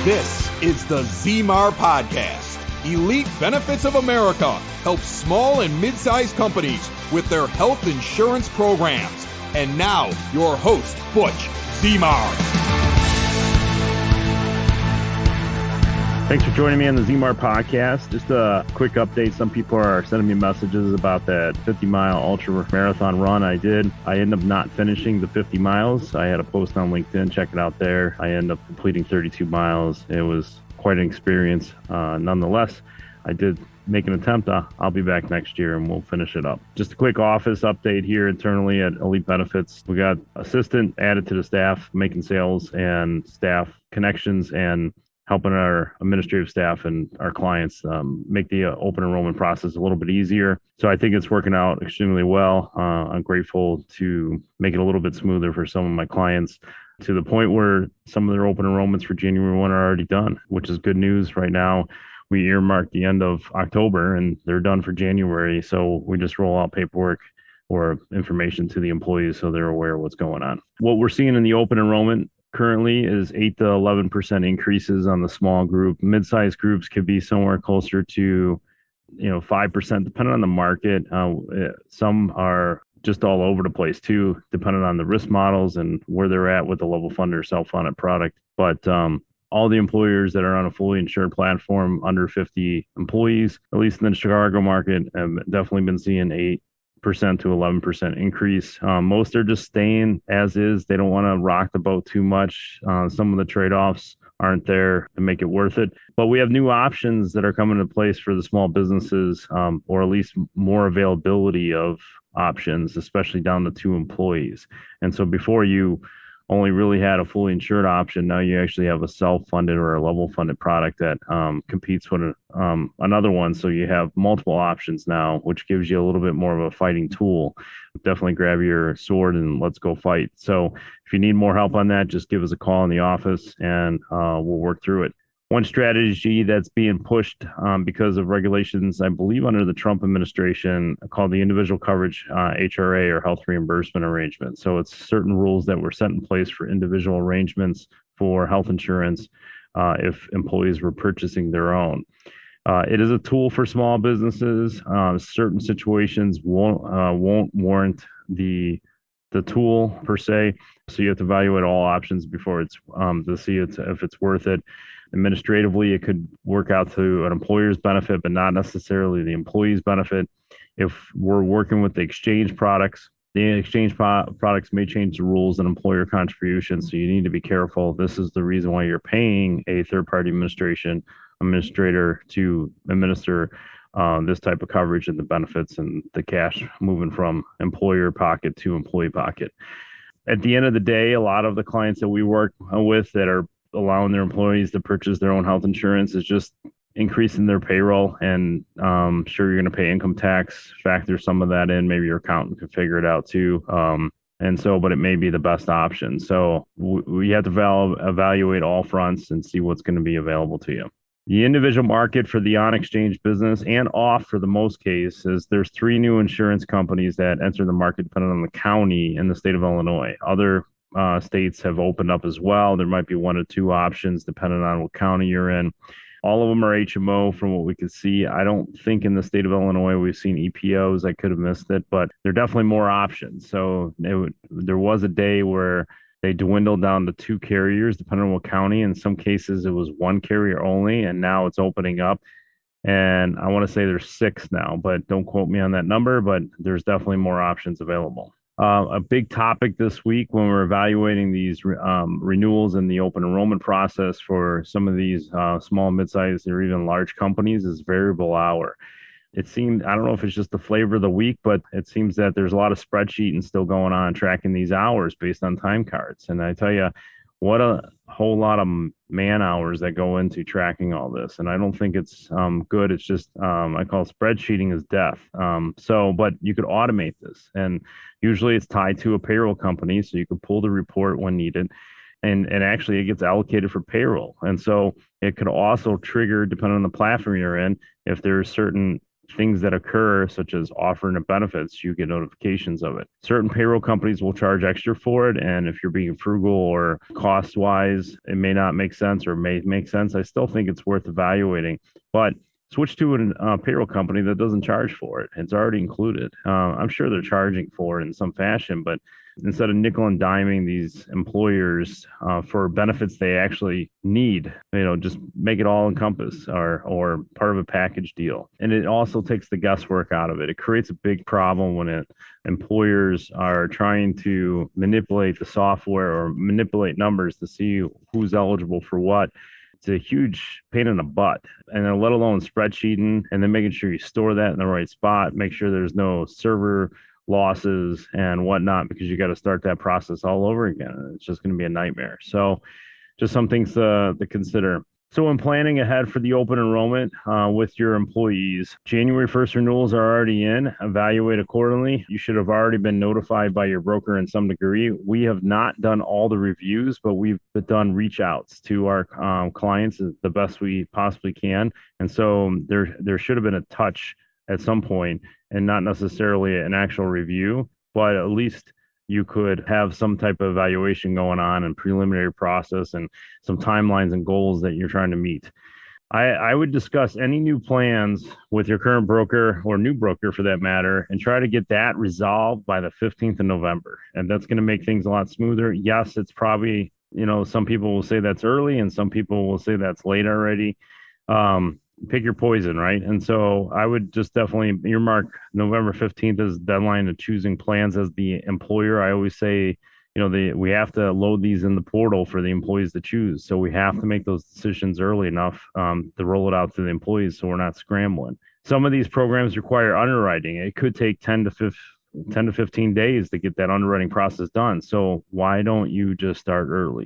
This is the ZMAR Podcast. Elite Benefits of America helps small and mid-sized companies with their health insurance programs. And now, your host, Butch ZMAR. Thanks for joining me on the ZMAR Podcast. Just a quick update. Some people are sending me messages about that 50-mile ultra marathon run I did. I ended up not finishing the 50 miles. I had a post on LinkedIn. Check it out there. I ended up completing 32 miles. It was quite an experience. Nonetheless, I did make an attempt. I'll be back next year and we'll finish it up. Just a quick office update here internally at Elite Benefits. We got assistant added to the staff, making sales and staff connections and helping our administrative staff and our clients make the open enrollment process a little bit easier. So I think it's working out extremely well. I'm grateful to make it a little bit smoother for some of my clients, to the point where some of their open enrollments for January 1 are already done, which is good news. Right now, we earmarked the end of October and they're done for January. So we just roll out paperwork or information to the employees so they're aware of what's going on. What we're seeing in the open enrollment currently is 8 to 11% increases on the small group. Mid-sized groups could be somewhere closer to 5%, depending on the market. Some are just all over the place too, depending on the risk models and where they're at with the level funded or self-funded product. But all the employers that are on a fully insured platform under 50 employees, at least in the Chicago market, have definitely been seeing 8% to 11% increase. Most are just staying as is. They don't want to rock the boat too much. Some of the trade-offs aren't there to make it worth it. But we have new options that are coming into place for the small businesses, or at least more availability of options, especially down to 2 employees. And so before you only really had a fully insured option, now you actually have a self-funded or a level-funded product that competes with another one. So you have multiple options now, which gives you a little bit more of a fighting tool. Definitely grab your sword and let's go fight. So if you need more help on that, just give us a call in the office and we'll work through it. One strategy that's being pushed because of regulations, I believe under the Trump administration, called the individual coverage HRA or health reimbursement arrangement. So it's certain rules that were set in place for individual arrangements for health insurance if employees were purchasing their own. It is a tool for small businesses. Certain situations won't warrant the tool per se. So you have to evaluate all options before it's to see if it's worth it. Administratively, it could work out to an employer's benefit, but not necessarily the employee's benefit. If we're working with the exchange products, products may change the rules and employer contributions. So you need to be careful. This is the reason why you're paying a third-party administrator to administer this type of coverage and the benefits and the cash moving from employer pocket to employee pocket. At the end of the day, a lot of the clients that we work with that are allowing their employees to purchase their own health insurance is just increasing their payroll. And sure, you're going to pay income tax, factor some of that in. Maybe your accountant could figure it out too. But it may be the best option. So we have to evaluate all fronts and see what's going to be available to you. The individual market for the on-exchange business and off for the most cases, there's 3 new insurance companies that enter the market depending on the county in the state of Illinois. Other states have opened up as well. There might be 1 or 2 options depending on what county you're in. All of them are HMO from what we could see. I don't think in the state of Illinois we've seen EPOs. I could have missed it, but there are definitely more options. So there was a day where they dwindled down to 2 carriers depending on what county. In some cases, it was 1 carrier only, and now it's opening up. And I want to say there's 6 now, but don't quote me on that number, but there's definitely more options available. A big topic this week when we're evaluating these renewals in the open enrollment process for some of these small, mid-sized, or even large companies is variable hour. It seemed, I don't know if it's just the flavor of the week, but it seems that there's a lot of spreadsheeting still going on tracking these hours based on time cards. And I tell you, what a whole lot of man hours that go into tracking all this. And I don't think it's good. It's just, I call spreadsheeting is death. But you could automate this. And usually it's tied to a payroll company. So you could pull the report when needed. And actually it gets allocated for payroll. And so it could also trigger, depending on the platform you're in, if there's certain things that occur, such as offering of benefits, you get notifications of it. Certain payroll companies will charge extra for it. And if you're being frugal or cost wise, it may not make sense or may make sense. I still think it's worth evaluating, but switch to a payroll company that doesn't charge for it. It's already included. I'm sure they're charging for it in some fashion, but instead of nickel and diming these employers for benefits they actually need, just make it all encompass or part of a package deal. And it also takes the guesswork out of it. It creates a big problem when employers are trying to manipulate the software or manipulate numbers to see who's eligible for what. It's a huge pain in the butt, and then let alone spreadsheeting and then making sure you store that in the right spot, make sure there's no server losses and whatnot, because you got to start that process all over again. It's just going to be a nightmare. So just some things to consider. So when planning ahead for the open enrollment with your employees, January 1st renewals are already in. Evaluate accordingly. You should have already been notified by your broker in some degree. We have not done all the reviews, but we've done reach outs to our clients the best we possibly can. And so there should have been a touch at some point, and not necessarily an actual review, but at least you could have some type of evaluation going on and preliminary process and some timelines and goals that you're trying to meet. I would discuss any new plans with your current broker or new broker for that matter, and try to get that resolved by the 15th of November. And that's going to make things a lot smoother. Yes, it's probably, some people will say that's early and some people will say that's late already. Pick your poison, right? And so I would just definitely earmark November 15th as the deadline of choosing plans as the employer. I always say, we have to load these in the portal for the employees to choose. So we have to make those decisions early enough to roll it out to the employees so we're not scrambling. Some of these programs require underwriting. It could take 10 to 15 days to get that underwriting process done. So why don't you just start early?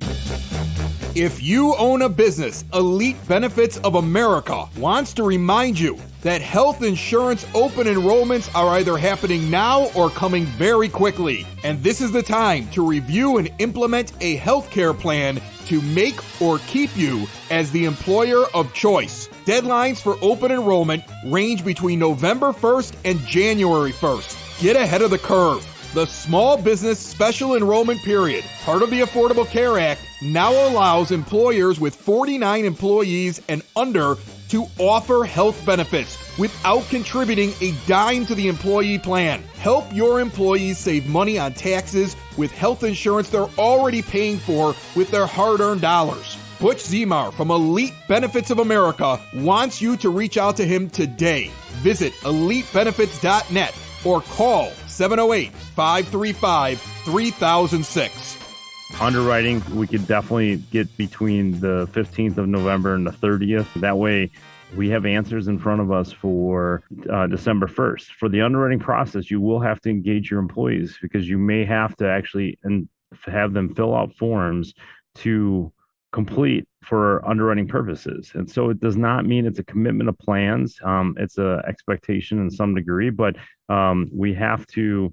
If you own a business, Elite Benefits of America wants to remind you that health insurance open enrollments are either happening now or coming very quickly. And this is the time to review and implement a healthcare plan to make or keep you as the employer of choice. Deadlines for open enrollment range between November 1st and January 1st. Get ahead of the curve. The Small Business Special Enrollment Period, part of the Affordable Care Act, now allows employers with 49 employees and under to offer health benefits without contributing a dime to the employee plan. Help your employees save money on taxes with health insurance they're already paying for with their hard-earned dollars. Butch Zemar from Elite Benefits of America wants you to reach out to him today. Visit elitebenefits.net or call 708-535-3006. Underwriting, we could definitely get between the 15th of November and the 30th. That way we have answers in front of us for December 1st. For the underwriting process, you will have to engage your employees because you may have to actually have them fill out forms to complete for underwriting purposes. And so it does not mean it's a commitment of plans. It's an expectation in some degree, but we have to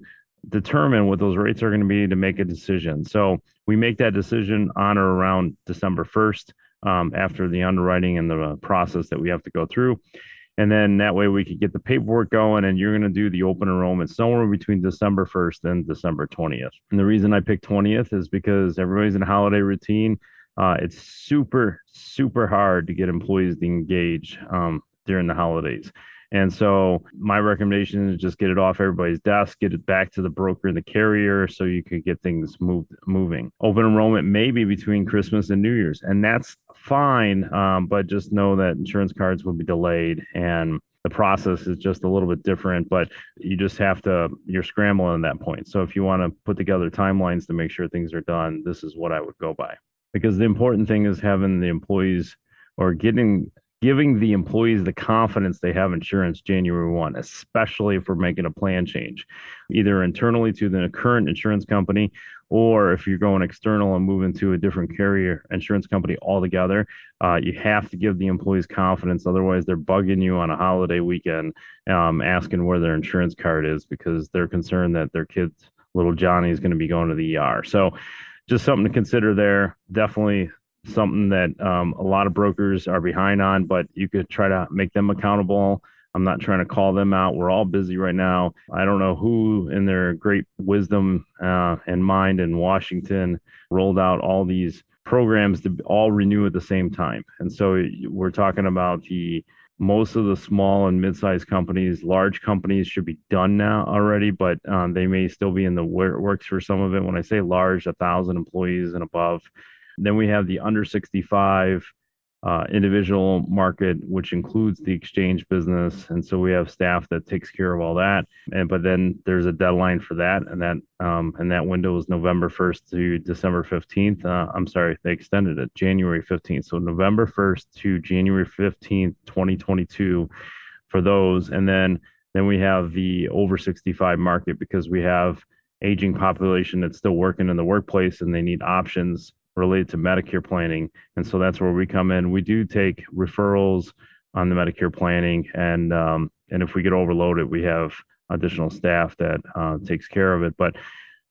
determine what those rates are going to be to make a decision. So we make that decision on or around December 1st after the underwriting and the process that we have to go through. And then that way we could get the paperwork going, and you're going to do the open enrollment somewhere between December 1st and December 20th. And the reason I picked 20th is because everybody's in a holiday routine. It's super, super hard to get employees to engage during the holidays. And so my recommendation is just get it off everybody's desk, get it back to the broker and the carrier so you can get things moving. Open enrollment may be between Christmas and New Year's, and that's fine. But just know that insurance cards will be delayed and the process is just a little bit different, but you're scrambling at that point. So if you want to put together timelines to make sure things are done, this is what I would go by. Because the important thing is having the employees or giving the employees the confidence they have insurance January 1, especially if we're making a plan change, either internally to the current insurance company, or if you're going external and moving to a different carrier insurance company altogether, you have to give the employees confidence. Otherwise, they're bugging you on a holiday weekend, asking where their insurance card is because they're concerned that their kid's little Johnny is going to be going to the ER. So just something to consider there. Definitely something that a lot of brokers are behind on, but you could try to make them accountable I'm not trying to call them out. We're all busy right now. I don't know who in their great wisdom and mind in Washington rolled out all these programs to all renew at the same time. And so we're talking about most of the small and mid-sized companies. Large companies should be done now already, but they may still be in the works for some of it. When I say large, 1,000 employees and above. Then we have the under 65 individual market, which includes the exchange business. And so we have staff that takes care of all that. But then there's a deadline for that. And that window is November 1st to December 15th. I'm sorry, they extended it January 15th. So November 1st to January 15th, 2022 for those. And then we have the over 65 market because we have aging population that's still working in the workplace and they need options related to Medicare planning. And so that's where we come in. We do take referrals on the Medicare planning. And if we get overloaded, we have additional staff that takes care of it. But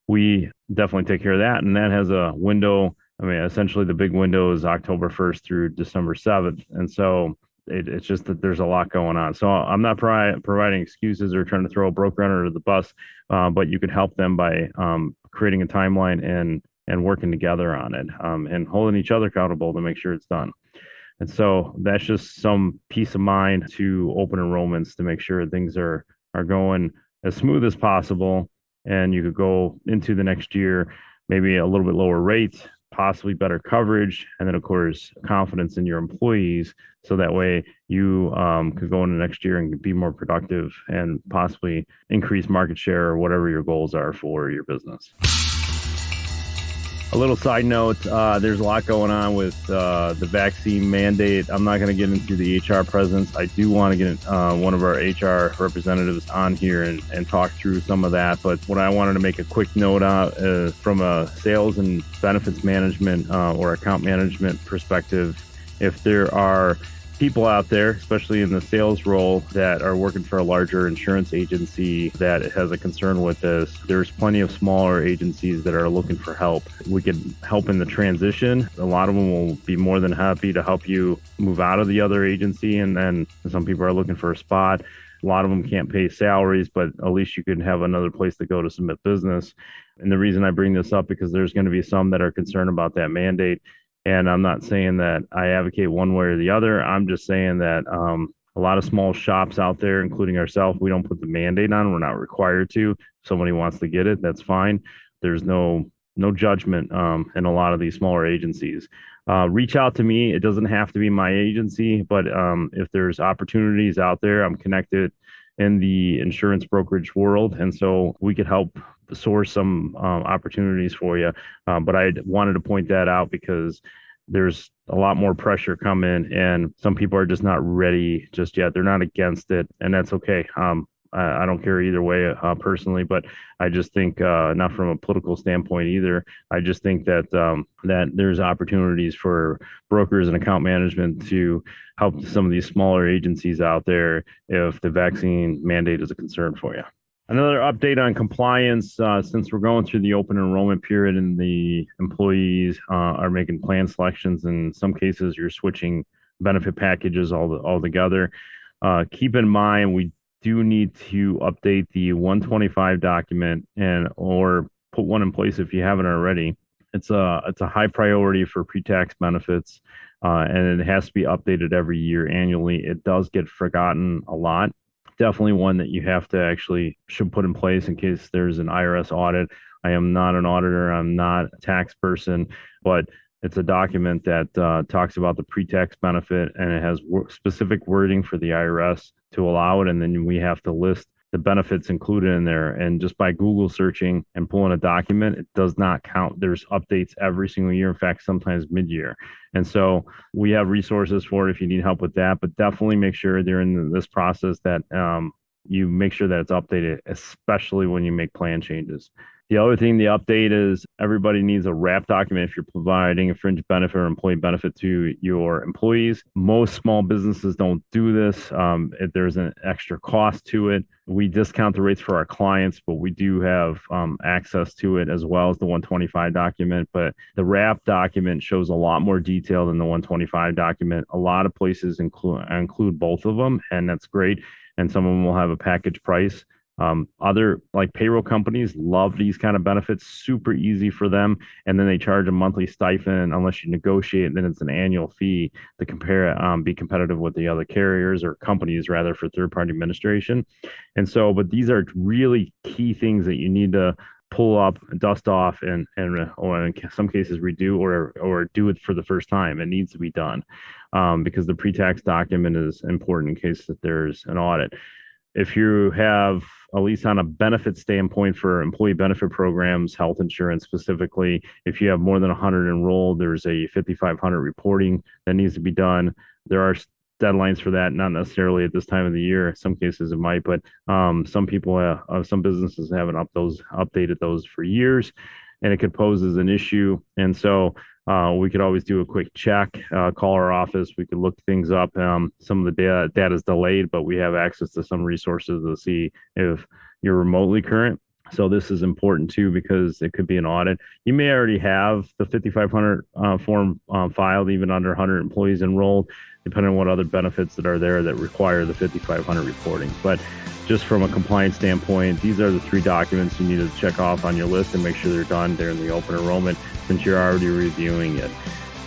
we definitely take care of that. And that has a window. I mean, essentially the big window is October 1st through December 7th. And so it's just that there's a lot going on. So I'm not providing excuses or trying to throw a broker under the bus, but you can help them by creating a timeline and working together on it, and holding each other accountable to make sure it's done. And so that's just some peace of mind to open enrollments to make sure things are going as smooth as possible. And you could go into the next year, maybe a little bit lower rate, possibly better coverage, and then of course, confidence in your employees. So that way you could go into next year and be more productive and possibly increase market share or whatever your goals are for your business. A little side note, there's a lot going on with the vaccine mandate. I'm not going to get into the HR presence. I do want to get one of our HR representatives on here and talk through some of that. But what I wanted to make a quick note on from a sales and benefits management or account management perspective, if there are people out there, especially in the sales role, that are working for a larger insurance agency that has a concern with this, there's plenty of smaller agencies that are looking for help. We can help in the transition. A lot of them will be more than happy to help you move out of the other agency. And then some people are looking for a spot. A lot of them can't pay salaries, but at least you can have another place to go to submit business. And the reason I bring this up, because there's going to be some that are concerned about that mandate. And I'm not saying that I advocate one way or the other. I'm just saying that a lot of small shops out there, including ourselves, we don't put the mandate on. We're not required to. If somebody wants to get it, that's fine. There's no judgment in a lot of these smaller agencies. Reach out to me. It doesn't have to be my agency, but if there's opportunities out there, I'm connected in the insurance brokerage world. And so we could help source some opportunities for you. But I wanted to point that out because there's a lot more pressure coming and some people are just not ready just yet. They're not against it, and that's okay. I don't care either way personally, but I just think not from a political standpoint either. I just think that that there's opportunities for brokers and account management to help some of these smaller agencies out there if the vaccine mandate is a concern for you. Another update on compliance, since we're going through the open enrollment period and the employees are making plan selections. In some cases, you're switching benefit packages altogether. Keep in mind, we do need to update the 125 document or put one in place if you haven't already. It's a high priority for pre-tax benefits, and it has to be updated every year annually. It does get forgotten a lot. Definitely one that you have to should put in place in case there's an IRS audit. I am not an auditor. I'm not a tax person, but it's a document that talks about the pre-tax benefit, and it has specific wording for the IRS to allow it. And then we have to list the benefits included in there. And just by Google searching and pulling a document, it does not count. There's updates every single year. In fact, sometimes mid-year. And so we have resources for it if you need help with that, but definitely make sure during this process that you make sure that it's updated, especially when you make plan changes. The other thing, the update is everybody needs a wrap document if you're providing a fringe benefit or employee benefit to your employees. Most small businesses don't do this. If there's an extra cost to it, we discount the rates for our clients, but we do have access to it as well as the 125 document. But the wrap document shows a lot more detail than the 125 document. A lot of places include both of them, and that's great. and some of them will have a package price. Other like payroll companies love these kind of benefits, super easy for them. And then they charge a monthly stipend unless you negotiate, and then it's an annual fee to be competitive with the other carriers or companies rather for third-party administration. And so, but these are really key things that you need to pull up, dust off, or in some cases redo or do it for the first time. It needs to be done because the pre-tax document is important in case that there's an audit. If you have, at least on a benefit standpoint for employee benefit programs, health insurance specifically, if you have more than 100 enrolled, there's a 5,500 reporting that needs to be done. There are deadlines for that, not necessarily at this time of the year. In some cases it might, but some businesses haven't updated those for years, and it could pose as an issue. And so we could always do a quick check, call our office. We could look things up. Some of the data is delayed, but we have access to some resources to see if you're remotely current. So this is important too, because it could be an audit. You may already have the 5,500 form filed, even under 100 employees enrolled, depending on what other benefits that are there that require the 5,500 reporting. But just from a compliance standpoint, these are the 3 documents you need to check off on your list and make sure they're done during the open enrollment since you're already reviewing it.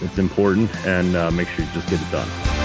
It's important, and make sure you just get it done.